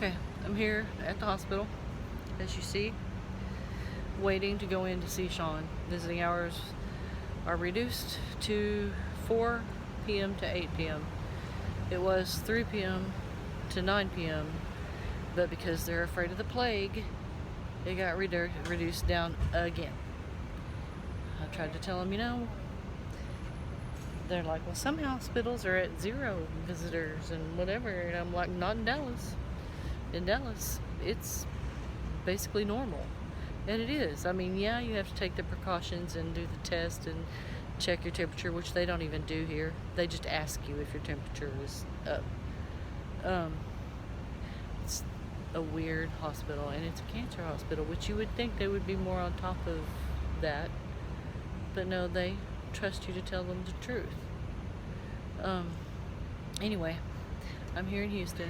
Okay, I'm here at the hospital, as you see, waiting to go in to see Shawn. Visiting hours are reduced to 4 p.m. to 8 p.m. It was 3 p.m. to 9 p.m., but because they're afraid of the plague, it got reduced down again. I tried to tell them, they're like, well, some hospitals are at 0 visitors and whatever, and I'm like, not in Dallas. In Dallas, it's basically normal. And it is. I mean, yeah, you have to take the precautions and do the test and check your temperature, which they don't even do here. They just ask you if your temperature is up. It's a weird hospital, and it's a cancer hospital, which you would think they would be more on top of that. But no, they trust you to tell them the truth. Anyway, I'm here in Houston.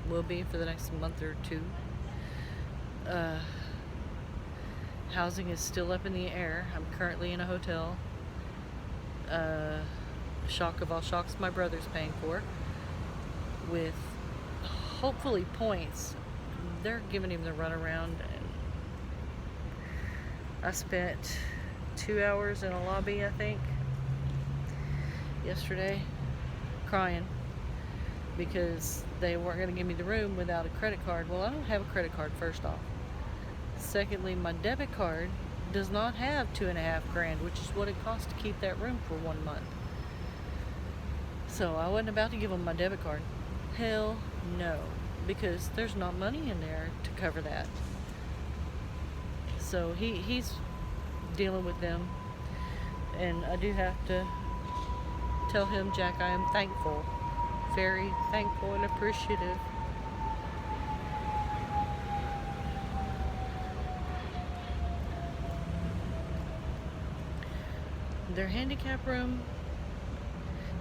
Will be for the next month or two. Housing is still up in the air. I'm currently in a hotel. Shock of all shocks, my brother's paying for, with hopefully points. They're giving him the runaround, and I spent 2 hours in a lobby, I think, yesterday, crying because they weren't going to give me the room without a credit card. Well, I don't have a credit card, first off. Secondly, my debit card does not have $2.5 grand, which is what it costs to keep that room for 1 month. So I wasn't about to give them my debit card. Hell no, because there's not money in there to cover that. So he's dealing with them, and I do have to tell him, Jack, I am thankful, very thankful and appreciative. Their handicap room,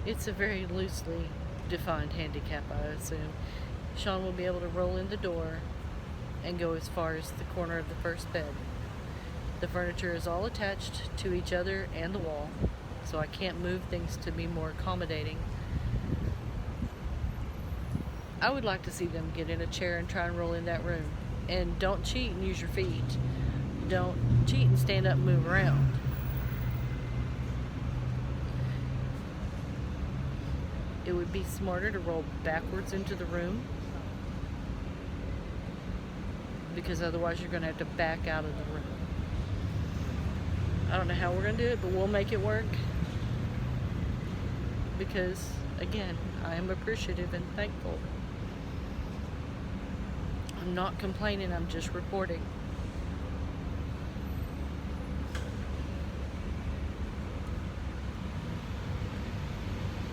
it's a very loosely defined handicap, I assume. Shawn will be able to roll in the door and go as far as the corner of the first bed. The furniture is all attached to each other and the wall, so I can't move things to be more accommodating. I would like to see them get in a chair and try and roll in that room. And don't cheat and use your feet. Don't cheat and stand up and move around. It would be smarter to roll backwards into the room, because otherwise you're going to have to back out of the room. I don't know how we're going to do it, but we'll make it work. Because, again, I am appreciative and thankful. I'm not complaining, I'm just reporting.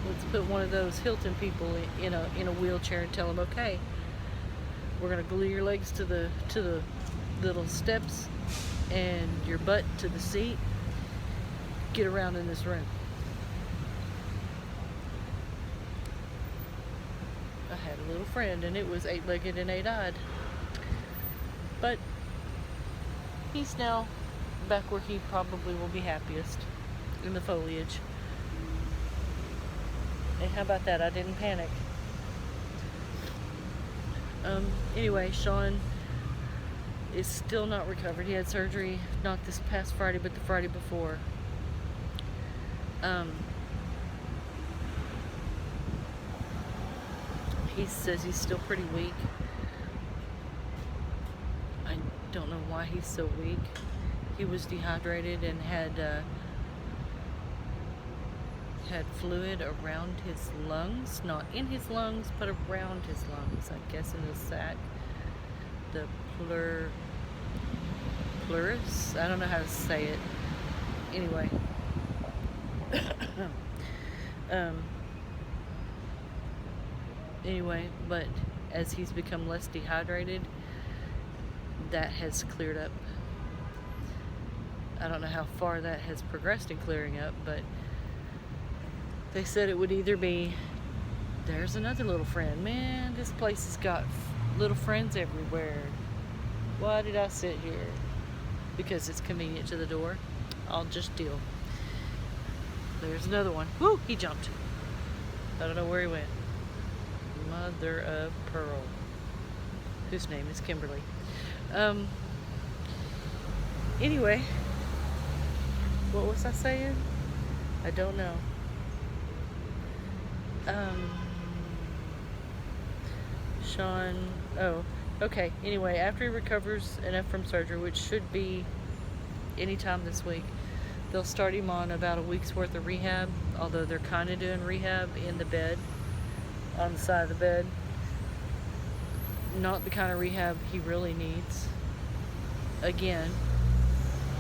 Let's put one of those Hilton people in a wheelchair and tell them, okay, we're gonna glue your legs to the little steps and your butt to the seat. Get around in this room. I had a little friend, and it was 8-legged and 8-eyed. But he's now back where he probably will be happiest, in the foliage. And how about that? I didn't panic. Anyway, Shawn is still not recovered. He had surgery not this past Friday, but the Friday before. He says he's still pretty weak. I don't know why he's so weak. He was dehydrated and had fluid around his lungs, not in his lungs, but around his lungs, I guess, in the sac. The pleuris? I don't know how to say it. Anyway. Anyway, but as he's become less dehydrated, that has cleared up. I don't know how far that has progressed in clearing up, but they said it would either be, there's another little friend. Man, this place has got little friends everywhere. Why did I sit here? Because it's convenient to the door. I'll just deal. There's another one. Woo, he jumped. I don't know where he went. Mother of pearl. whose name is Kimberly. Anyway, what was I saying? I don't know. Shawn, oh, okay. Anyway, after he recovers enough from surgery, which should be anytime this week, they'll start him on about a week's worth of rehab, although they're kind of doing rehab in the bed, on the side of the bed. Not the kind of rehab he really needs. Again,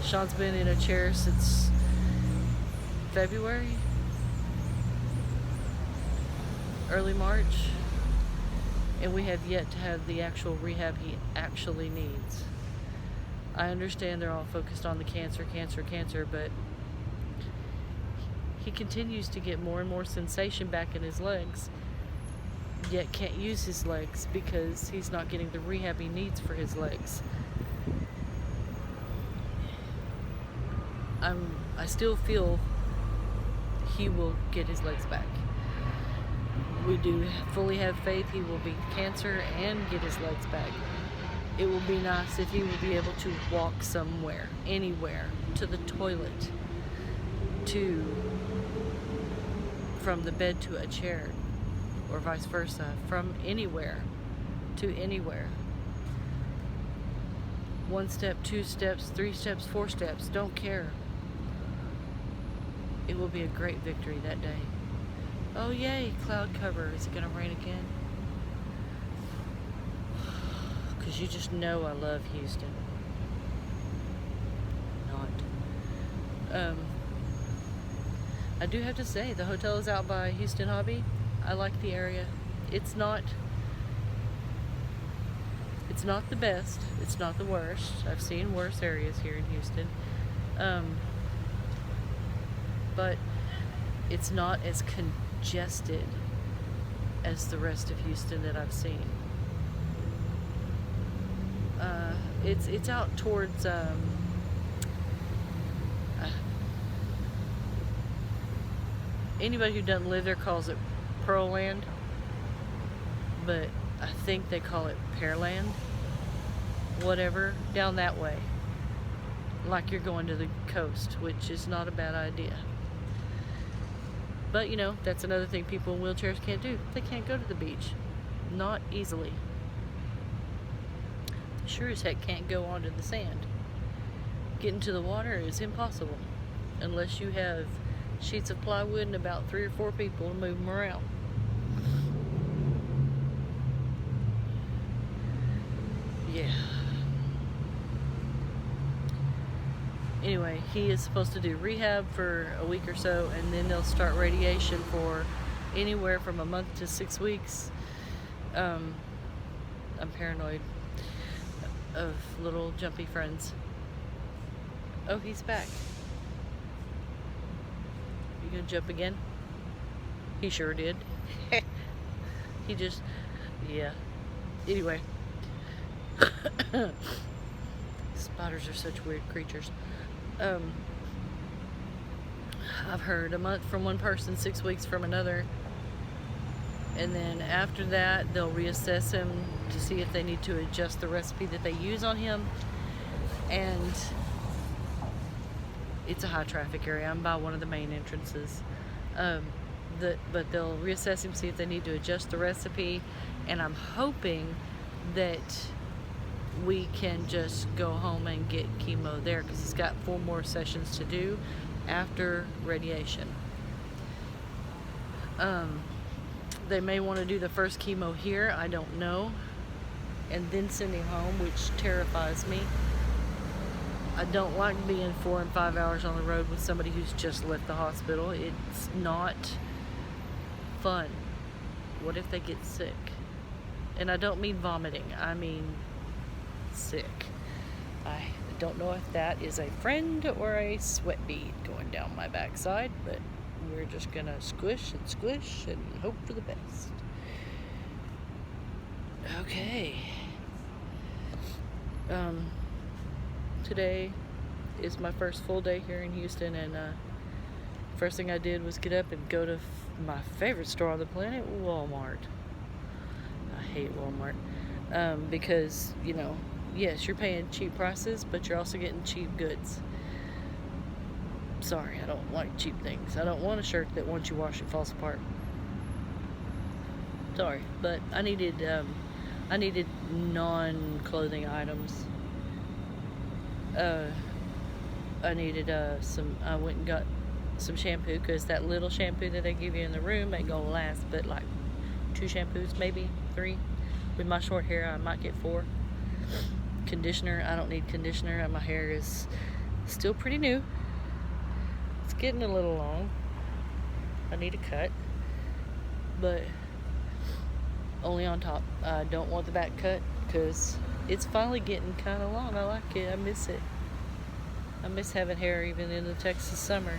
Shawn's been in a chair since February, early March, and we have yet to have the actual rehab he actually needs. I understand they're all focused on the cancer, but he continues to get more and more sensation back in his legs, yet can't use his legs because he's not getting the rehab he needs for his legs. I still feel he will get his legs back. We do fully have faith he will beat cancer and get his legs back. It will be nice if he will be able to walk somewhere, anywhere, to the toilet, from the bed to a chair, or vice versa, from anywhere to anywhere. 1 step, 2 steps, 3 steps, 4 steps, don't care. It will be a great victory that day. Oh yay, cloud cover. Is it gonna rain again? Because you just know I love Houston. Not. I do have to say, the hotel is out by Houston Hobby. I like the area. It's not the best. It's not the worst. I've seen worse areas here in Houston. But it's not as congested as the rest of Houston that I've seen. It's out towards anybody who doesn't live there calls it Pearland, but I think they call it Pearland, whatever, down that way, like you're going to the coast, which is not a bad idea. But you know, that's another thing people in wheelchairs can't do. They can't go to the beach, not easily. Sure as heck can't go onto the sand. Getting to the water is impossible unless you have sheets of plywood and about 3 or 4 people to move them around. Yeah. Anyway, he is supposed to do rehab for a week or so, and then they'll start radiation for anywhere from a month to 6 weeks. I'm paranoid of little jumpy friends. Oh, he's back. You gonna jump again? He sure did. He just, yeah. Anyway. Spiders are such weird creatures. I've heard a month from one person, 6 weeks from another. And then after that, they'll reassess him to see if they need to adjust the recipe that they use on him. And it's a high traffic area. I'm by one of the main entrances. But they'll reassess him, see if they need to adjust the recipe. And I'm hoping that we can just go home and get chemo there, because he's got 4 more sessions to do after radiation. They may want to do the first chemo here, I don't know, and then send him home, which terrifies me. I don't like being 4 and 5 hours on the road with somebody who's just left the hospital. It's not fun. What if they get sick? And I don't mean vomiting, I mean sick. I don't know if that is a friend or a sweat bead going down my backside, but we're just gonna squish and hope for the best. Okay. Today is my first full day here in Houston, and first thing I did was get up and go to my favorite store on the planet, Walmart. I hate Walmart. Because, you know, yes, you're paying cheap prices, but you're also getting cheap goods. Sorry, I don't like cheap things. I don't want a shirt that once you wash it falls apart. Sorry, but I needed non-clothing items. I needed I went and got some shampoo, because that little shampoo that they give you in the room ain't gonna last but like 2 shampoos, maybe 3. With my short hair, I might get 4. Conditioner, I don't need conditioner. My hair is still pretty new. It's getting a little long. I need a cut, but only on top. I don't want the back cut because it's finally getting kind of long. I like it. I miss it. I miss having hair even in the Texas summer.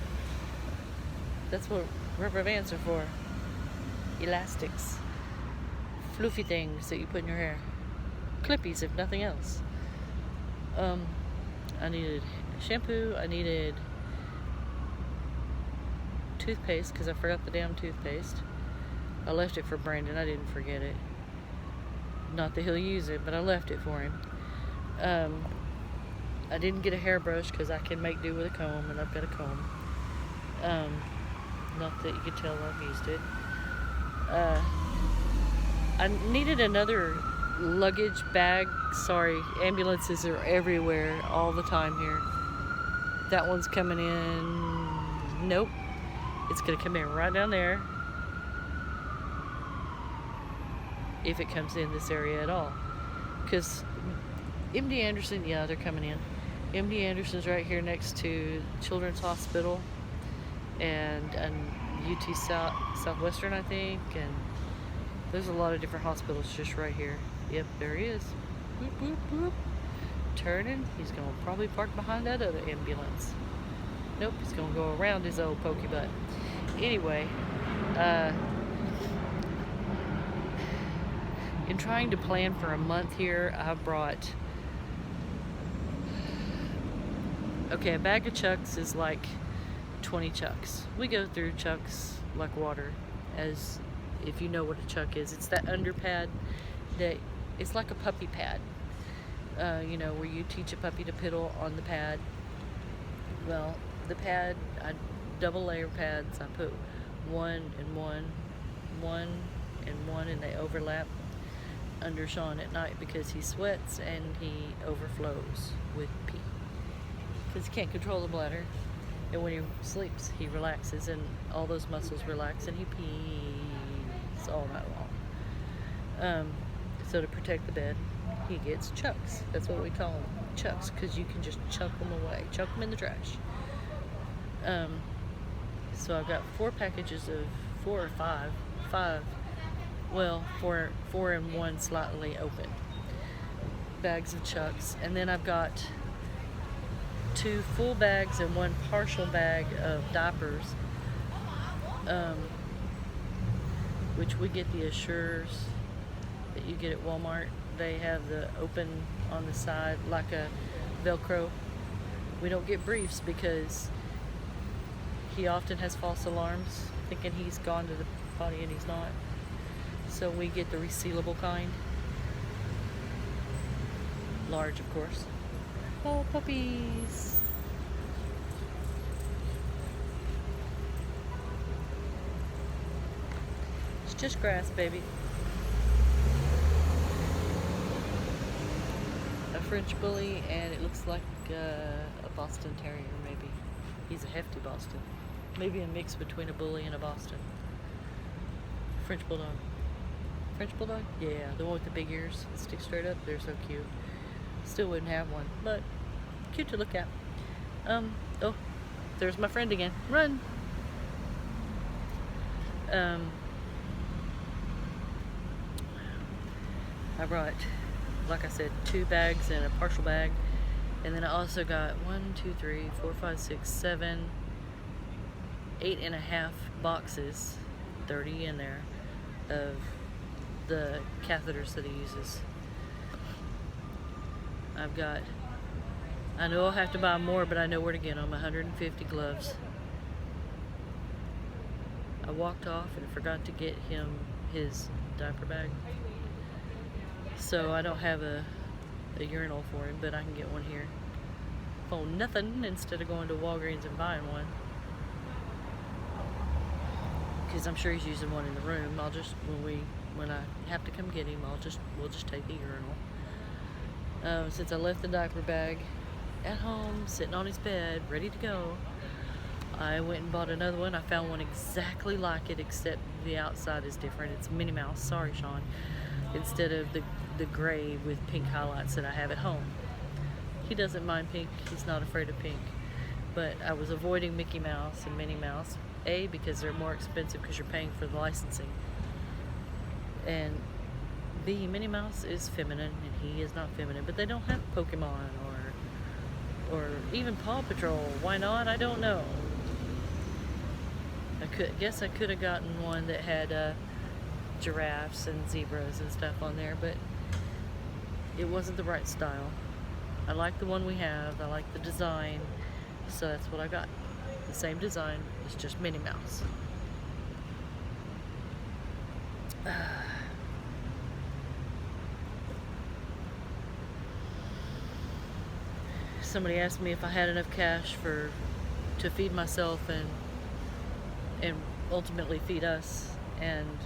That's what rubber bands are for. Elastics. Floofy things that you put in your hair. Clippies, if nothing else. I needed shampoo. I needed toothpaste because I forgot the damn toothpaste. I left it for Brandon. I didn't forget it. Not that he'll use it, but I left it for him. I didn't get a hairbrush because I can make do with a comb, and I've got a comb. Not that you could tell I've used it. I needed another luggage bag. Sorry, ambulances are everywhere all the time here. That one's coming in. Nope. It's going to come in right down there. If it comes in this area at all. Because MD Anderson, yeah, they're coming in. MD Anderson's right here next to Children's Hospital and UT Southwestern, I think, and there's a lot of different hospitals just right here. Yep, there he is. Boop, boop, boop. Turning. He's going to probably park behind that other ambulance. Nope, he's going to go around his old pokey butt. Anyway, in trying to plan for a month here, I brought... Okay, a bag of chucks is like 20 chucks. We go through chucks like water, as if you know what a chuck is. It's that underpad that, it's like a puppy pad. You know, where you teach a puppy to piddle on the pad. Well, the pad, I double layer pads. I put 1 and 1, 1 and 1, and they overlap under Shawn at night because he sweats and he overflows with pee. Because he can't control the bladder. And when he sleeps, he relaxes and all those muscles relax and he pees all night long. So to protect the bed, he gets chucks. That's what we call them, chucks, because you can just chuck them away, chuck them in the trash. So I've got 4 packages of 4 or 5, well, 4 and 1 slightly open bags of chucks, and then I've got 2 full bags and 1 partial bag of diapers, which we get the Assures that you get at Walmart. They have the open on the side like a Velcro. We don't get briefs because he often has false alarms thinking he's gone to the potty and he's not. So we get the resealable kind. Large, of course. Oh, puppies. It's just grass, baby. A French bully, and it looks like a Boston Terrier, maybe. He's a hefty Boston. Maybe a mix between a bully and a Boston. French bulldog. French bulldog? Yeah, the one with the big ears that stick straight up. They're so cute. Still wouldn't have one, but cute to look at. Oh, there's my friend again. Run! I brought, like I said, 2 bags and a partial bag. And then I also got 1, 2, 3, 4, 5, 6, 7, 8.5 boxes, 30 in there, of the catheters that he uses. I've got, I know I'll have to buy more, but I know where to get them. 150 gloves. I walked off and forgot to get him his diaper bag. So So I don't have a urinal for him, but I can get one here for nothing instead of going to Walgreens and buying one. Because I'm sure he's using one in the room. I'll just, when I have to come get him, we'll just take the urinal. Since I left the diaper bag at home, sitting on his bed, ready to go, I went and bought another one. I found one exactly like it, except the outside is different. It's Minnie Mouse, sorry Shawn, instead of the gray with pink highlights that I have at home. He doesn't mind pink, he's not afraid of pink. But I was avoiding Mickey Mouse and Minnie Mouse, A, because they're more expensive because you're paying for the licensing, and B, Minnie Mouse is feminine and he is not feminine. But they don't have Pokemon or even Paw Patrol. Why not? I don't know. Guess I could have gotten one that had giraffes and zebras and stuff on there, but it wasn't the right style. I like the one we have. I like the design, so that's what I got. The same design, it's just Minnie Mouse. Somebody asked me if I had enough cash to feed myself and ultimately feed us, and